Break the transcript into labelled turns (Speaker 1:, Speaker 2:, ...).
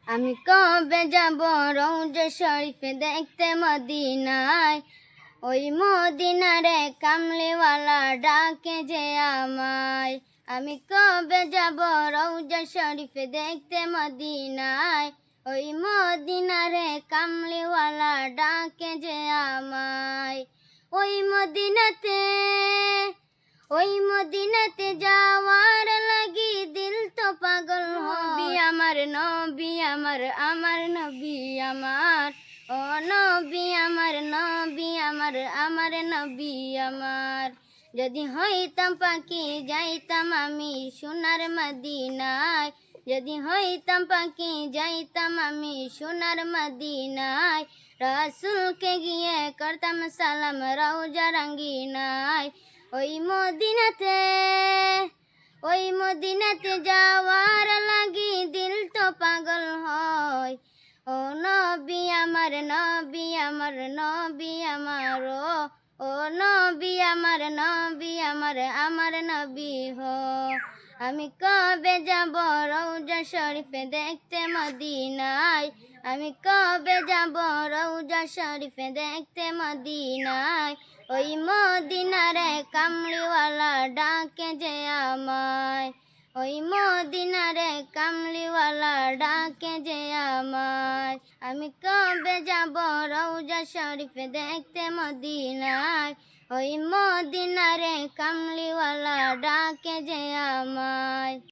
Speaker 1: আমি কবে যাব রওজা শরীফে দেখতে মদিনায়, ওই মদিনারে কামলিওয়ালা ডাকে যে আমায়। আমি কবে যাব রওজা শরীফে দেখতে মদিনায়, ওই মদিনারে কামলিওয়ালা ডাকে যে আমায়। ওই মদিনাতে যাওয়ার লাগি দিল তো পাগল হবি আমার নবী আমার, আমার নবী আমার, ও নবী আমার, নবী আমার, আমার নবী আমার। যদি হইতাম পাখি যাইতাম আমি সোনার মদিনায়, যদি হইতাম পাখি যাইতাম আমি সোনার মদিনায়। রাসূলকে গিয়ে করতাম সালাম রওজা রঙ্গিনায়। ওই মদিনাতে যাওয়ার লাগি দিল তো পাগল হয়। ও নবী আমার, নবী আমার, নবী আমার, ও নবী আমার, নবী আমার, আমার নবী হো। আমি কবে যাব রওজা শরীফে দেখতে মদিনায়, আমি কবে যাব রওজা শরীফে দেখতে মদিনায়। ওই মদিনারে কামলিওয়ালা ডাকে যে আমায়, ওই মদিনারে কামলিওয়ালা ডাকে যে আমায়। আমি কবে যাব রওজা শরীফে দেখতে মদিনায়, ওই মদিনারে কামলিওয়ালা ডাকে যে আমায়।